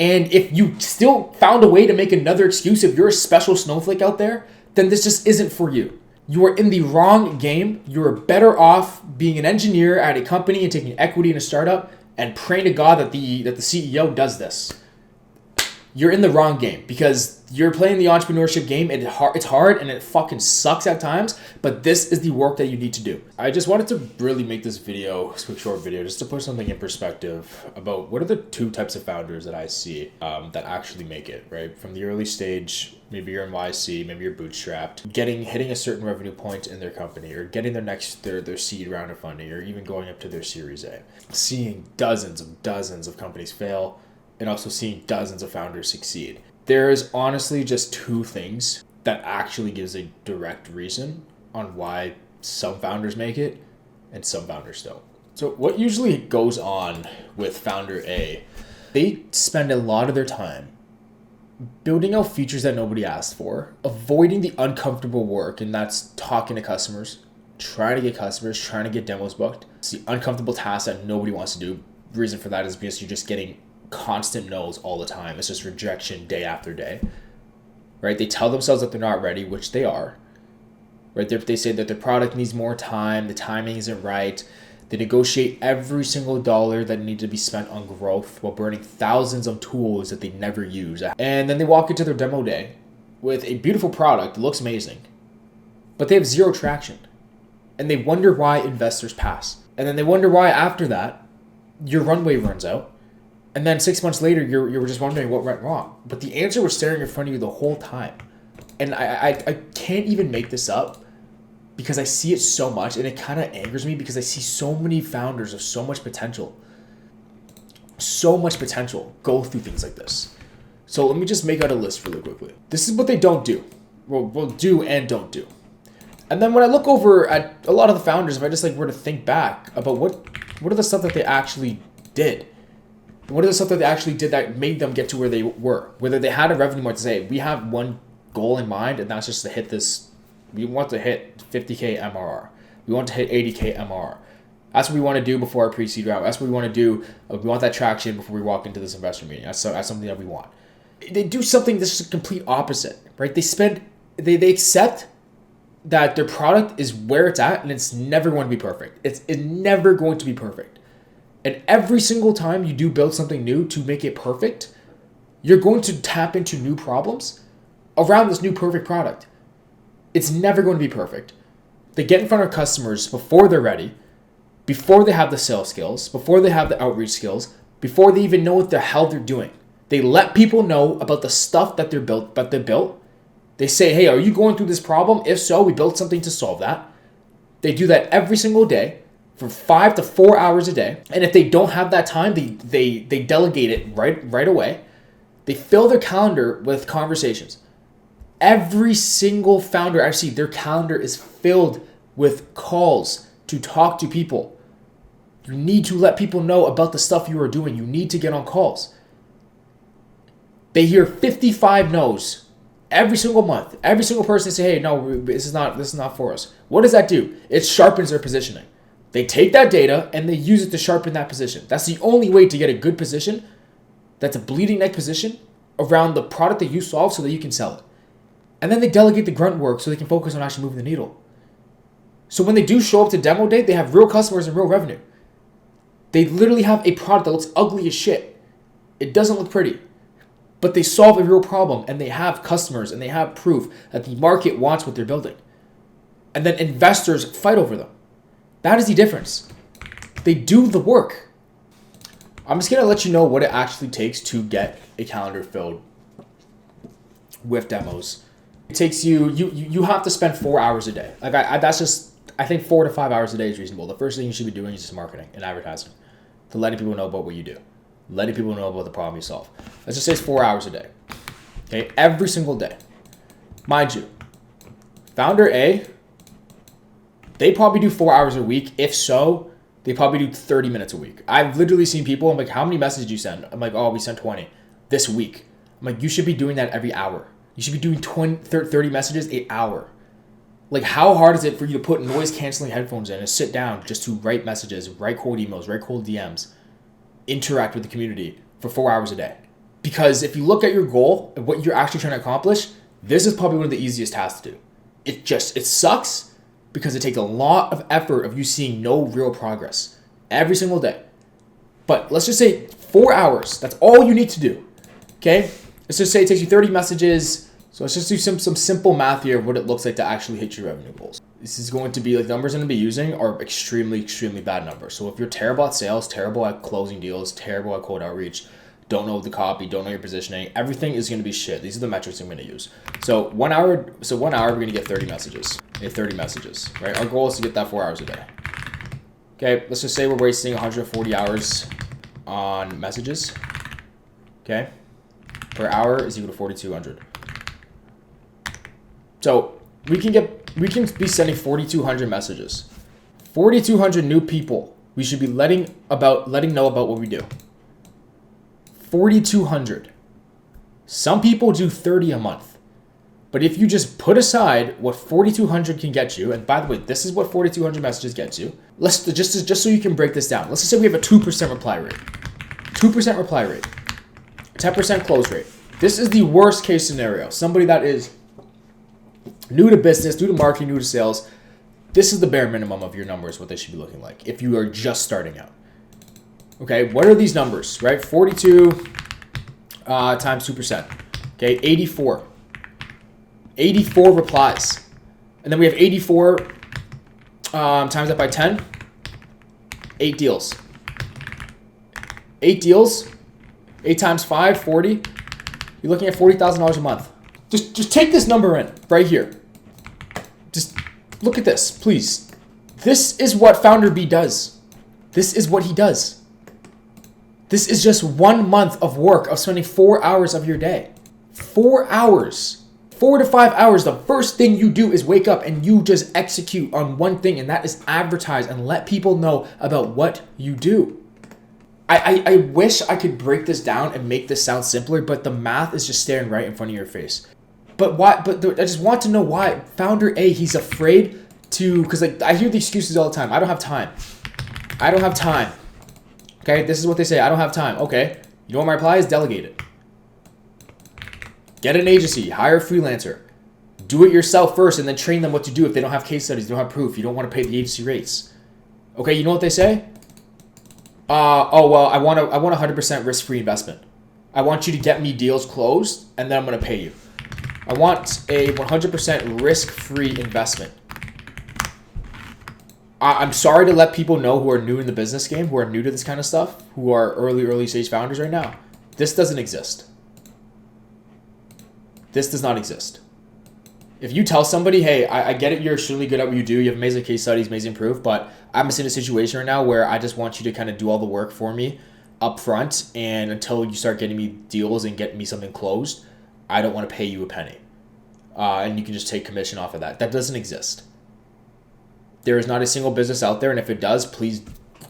And if you still found a way to make another excuse, if you're a special snowflake out there, then this just isn't for you. You are in the wrong game. You are better off being an engineer at a company and taking equity in a startup and praying to God that the CEO does this. You're in the wrong game because you're playing the entrepreneurship game. It's hard and it fucking sucks at times, but this is the work that you need to do. I just wanted to really make this video, this quick short video, just to put something in perspective about what are the two types of founders that I see that actually make it, right? From the early stage, maybe you're in YC, maybe you're bootstrapped, hitting a certain revenue point in their company or getting their seed round of funding or even going up to their Series A. Seeing dozens of companies fail, and also seeing dozens of founders succeed. There is honestly just two things that actually gives a direct reason on why some founders make it and some founders don't. So what usually goes on with founder A, they spend a lot of their time building out features that nobody asked for, avoiding the uncomfortable work, and that's talking to customers, trying to get customers, trying to get demos booked. It's the uncomfortable task that nobody wants to do. The reason for that is because you're just getting constant no's all the time. It's just rejection day after day, right? They tell themselves that they're not ready, which they are, right? They say that their product needs more time, the timing isn't right. They negotiate every single dollar that needs to be spent on growth while burning thousands of tools that they never use. And then they walk into their demo day with a beautiful product that looks amazing, but they have zero traction. And they wonder why investors pass. And then they wonder why after that, your runway runs out. And then 6 months later, you're just wondering what went wrong. But the answer was staring in front of you the whole time. And I can't even make this up because I see it so much. And it kind of angers me because I see so many founders of so much potential go through things like this. So let me just make out a list really quickly. This is what they don't do. Well, do and don't do. And then when I look over at a lot of the founders, if I just were to think back about what are the stuff that they actually did, what are the stuff that they actually did that made them get to where they were? Whether they had a revenue mark to say, we have one goal in mind, and that's just to hit this. We want to hit 50K MRR. We want to hit 80K MRR. That's what we want to do before our pre-seed round. That's what we want to do. We want that traction before we walk into this investor meeting. That's something that we want. They do something that's just complete opposite, right? They accept that their product is where it's at, and it's never going to be perfect. It's never going to be perfect. And every single time you do build something new to make it perfect, you're going to tap into new problems around this new perfect product. It's never going to be perfect. They get in front of customers before they're ready, before they have the sales skills, before they have the outreach skills, before they even know what the hell they're doing. They let people know about the stuff that they built. They say, hey, are you going through this problem? If so, we built something to solve that. They do that every single day for 5 to 4 hours a day. And if they don't have that time, they delegate it right away. They fill their calendar with conversations. Every single founder I see, their calendar is filled with calls to talk to people. You need to let people know about the stuff you are doing. You need to get on calls. They hear 55 no's every single month. Every single person say, hey, no, this is not for us. What does that do? It sharpens their positioning. They take that data and they use it to sharpen that position. That's the only way to get a good position that's a bleeding neck position around the product that you solve so that you can sell it. And then they delegate the grunt work so they can focus on actually moving the needle. So when they do show up to demo day, they have real customers and real revenue. They literally have a product that looks ugly as shit. It doesn't look pretty. But they solve a real problem and they have customers and they have proof that the market wants what they're building. And then investors fight over them. That is the difference. They do the work. I'm just going to let you know what it actually takes to get a calendar filled with demos. It takes you have to spend 4 hours a day. I think 4 to 5 hours a day is reasonable. The first thing you should be doing is just marketing and advertising to letting people know about what you do, letting people know about the problem you solve. Let's just say it's 4 hours a day. Okay, every single day. Mind you, founder A, they probably do 4 hours a week. If so, they probably do 30 minutes a week. I've literally seen people, I'm like, how many messages do you send? I'm like, oh, we sent 20 this week. I'm like, you should be doing that every hour. You should be doing 30 messages an hour. Like, how hard is it for you to put noise canceling headphones in and sit down just to write messages, write cold emails, write cold DMs, interact with the community for 4 hours a day? Because if you look at your goal and what you're actually trying to accomplish, this is probably one of the easiest tasks to do. It sucks because it takes a lot of effort of you seeing no real progress every single day. But let's just say 4 hours. That's all you need to do. Okay? Let's just say it takes you 30 messages. So let's just do some simple math here of what it looks like to actually hit your revenue goals. This is going to be like, numbers I'm going to be using are extremely, extremely bad numbers. So if you're terrible at sales, terrible at closing deals, terrible at cold outreach, don't know the copy, don't know your positioning, everything is going to be shit. These are the metrics I'm going to use. So 1 hour, we're going to get 30 messages. Okay, 30 messages, right? Our goal is to get that 4 hours a day. Okay, let's just say we're wasting 140 hours on messages. Okay, per hour is equal to 4,200. So we can be sending 4,200 messages. 4,200 new people we should be letting know about what we do. 4,200. Some people do 30 a month. But if you just put aside what 4,200 can get you, and by the way, this is what 4,200 messages gets you. Let's just so you can break this down. Let's just say we have a 2% reply rate. 2% reply rate. 10% close rate. This is the worst case scenario. Somebody that is new to business, new to marketing, new to sales. This is the bare minimum of your numbers, what they should be looking like if you are just starting out. Okay, what are these numbers, right? 42 times 2%. Okay, 84. 84 replies. And then we have 84 times that by 10. 8 deals. 8 deals. 8 times 5, 40. You're looking at $40,000 a month. Just take this number in right here. Just look at this, please. This is what Founder B does. This is what he does. This is just 1 month of work of spending 4 hours of your day. 4 hours. 4 to 5 hours. The first thing you do is wake up and you just execute on one thing, and that is advertise and let people know about what you do. I wish I could break this down and make this sound simpler, but the math is just staring right in front of your face. But why? I just want to know why. Founder A, he's afraid to, because like I hear the excuses all the time. I don't have time. I don't have time. Okay, this is what they say. I don't have time. Okay, you know what my reply is? Delegate it. Get an agency. Hire a freelancer. Do it yourself first and then train them what to do if they don't have case studies, they don't have proof. You don't want to pay the agency rates. Okay, you know what they say? Well, I want 100% risk-free investment. I want you to get me deals closed and then I'm going to pay you. I want a 100% risk-free investment. I'm sorry to let people know who are new in the business game, who are new to this kind of stuff, who are early stage founders right now. This doesn't exist. This does not exist. If you tell somebody, hey, I get it, you're extremely good at what you do, you have amazing case studies, amazing proof, but I'm in a situation right now where I just want you to kind of do all the work for me up front, and until you start getting me deals and getting me something closed, I don't want to pay you a penny. And you can just take commission off of that. That doesn't exist. There is not a single business out there, and if it does, please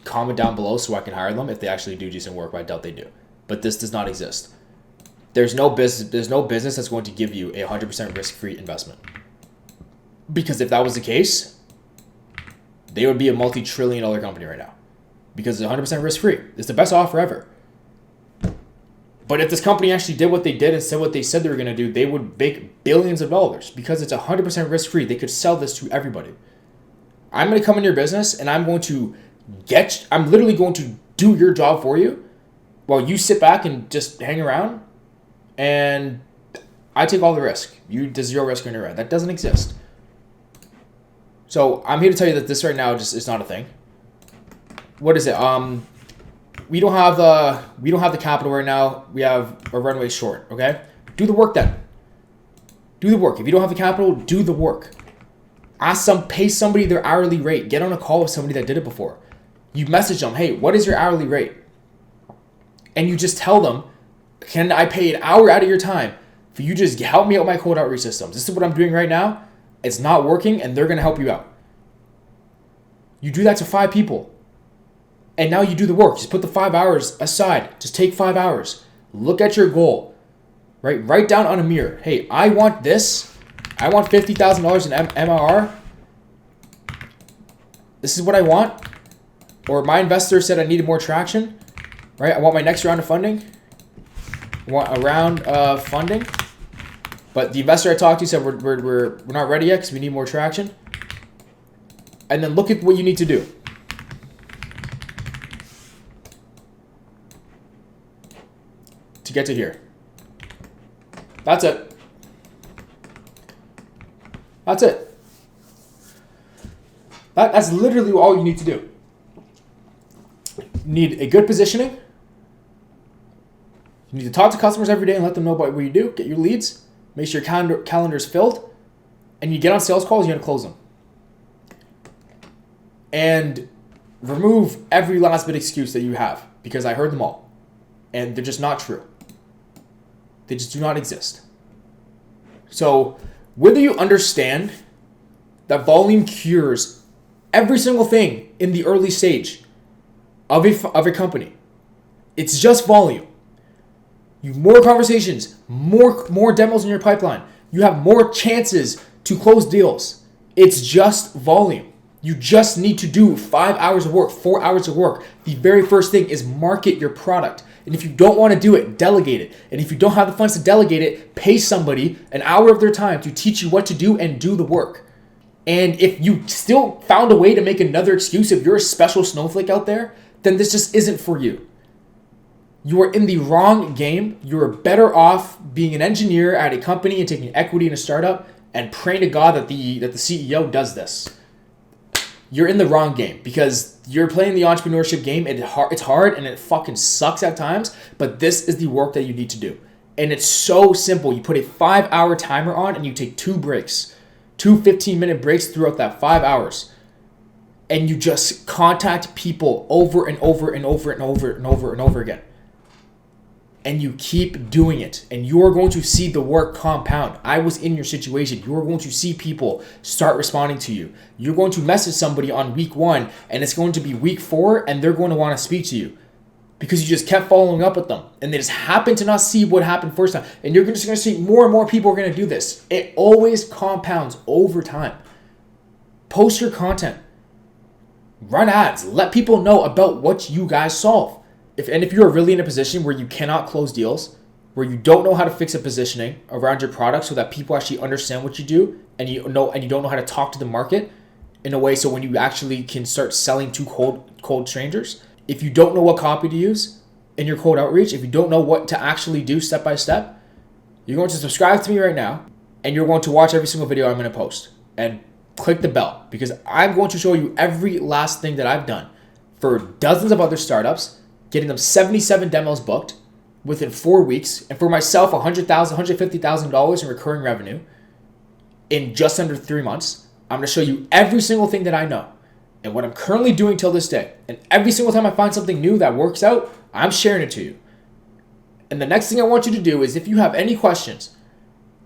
comment down below so I can hire them if they actually do decent work, but I doubt they do. But this does not exist. There's no business that's going to give you a 100% risk-free investment. Because if that was the case, they would be a multi-trillion-dollar company right now. Because it's 100% risk-free. It's the best offer ever. But if this company actually did what they did and said what they said they were going to do, they would make billions of dollars. Because it's 100% risk-free. They could sell this to everybody. I'm going to come in your business and I'm literally going to do your job for you while you sit back and just hang around. And I take all the risk. There's zero risk on your end. That doesn't exist. So I'm here to tell you that this right now just is not a thing. What is it? We don't have the capital right now. We have a runway short. Okay, do the work then. Do the work. If you don't have the capital, do the work. Pay somebody their hourly rate. Get on a call with somebody that did it before. You message them, hey, what is your hourly rate? And you just tell them, can I pay an hour out of your time for you just help me out with my cold outreach systems? This is what I'm doing right now. It's not working, and they're going to help you out. You do that to 5 people. And now you do the work. Just put the 5 hours aside. Just take 5 hours. Look at your goal. Right? Write down on a mirror. Hey, I want this. I want $50,000 in MRR. This is what I want. Or my investor said I needed more traction. Right? I want my next round of funding. want a round of funding, but the investor I talked to said we're not ready yet because we need more traction. And then look at what you need to do. To get to here. That's it. That's it. That's literally all you need to do. You need a good positioning. You need to talk to customers every day and let them know about what you do. Get your leads. Make sure your calendar is filled. And you get on sales calls, you got to close them. And remove every last bit of excuse that you have, because I heard them all. And they're just not true. They just do not exist. So whether you understand that volume cures every single thing in the early stage of a company, it's just volume. You have more conversations, more demos in your pipeline. You have more chances to close deals. It's just volume. You just need to do 5 hours of work, 4 hours of work. The very first thing is market your product. And if you don't want to do it, delegate it. And if you don't have the funds to delegate it, pay somebody an hour of their time to teach you what to do and do the work. And if you still found a way to make another excuse, if you're a special snowflake out there, then this just isn't for you. You are in the wrong game. You are better off being an engineer at a company and taking equity in a startup and praying to God that the CEO does this. You're in the wrong game because you're playing the entrepreneurship game. It's hard and it fucking sucks at times, but this is the work that you need to do. And it's so simple. You put a 5-hour timer on and you take 2 breaks, 2 15-minute breaks throughout that 5 hours. And you just contact people over and over and over and over and over and over again. And you keep doing it, and you're going to see the work compound. I was in your situation. You're going to see people start responding to you. You're going to message somebody on week 1, and it's going to be week 4, and they're going to want to speak to you because you just kept following up with them, and they just happened to not see what happened first time. And you're just going to see more and more people are going to do this. It always compounds over time. Post your content. Run ads. Let people know about what you guys solve. If you're really in a position where you cannot close deals, where you don't know how to fix a positioning around your product so that people actually understand what you do, and you don't know how to talk to the market in a way so when you actually can start selling to cold strangers, if you don't know what copy to use in your cold outreach, if you don't know what to actually do step by step, you're going to subscribe to me right now, and you're going to watch every single video I'm going to post, and click the bell, because I'm going to show you every last thing that I've done for dozens of other startups, getting them 77 demos booked within 4 weeks, and for myself, $100,000, $150,000 in recurring revenue in just under 3 months. I'm going to show you every single thing that I know and what I'm currently doing till this day. And every single time I find something new that works out, I'm sharing it to you. And the next thing I want you to do is, if you have any questions,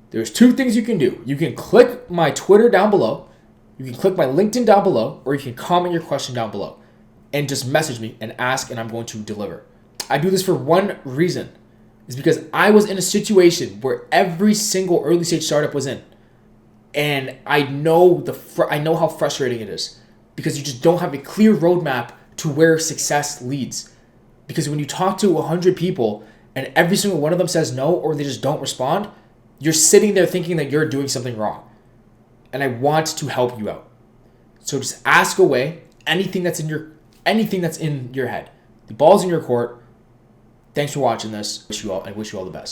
there's 2 things you can do. You can click my Twitter down below, you can click my LinkedIn down below, or you can comment your question down below. And just message me and ask, and I'm going to deliver. I do this for one reason. It's because I was in a situation where every single early stage startup was in. And I know how frustrating it is, because you just don't have a clear roadmap to where success leads. Because when you talk to 100 people and every single one of them says no, or they just don't respond, you're sitting there thinking that you're doing something wrong. And I want to help you out. So just ask away anything that's in your head. The ball's in your court. Thanks for watching this. I wish you all the best.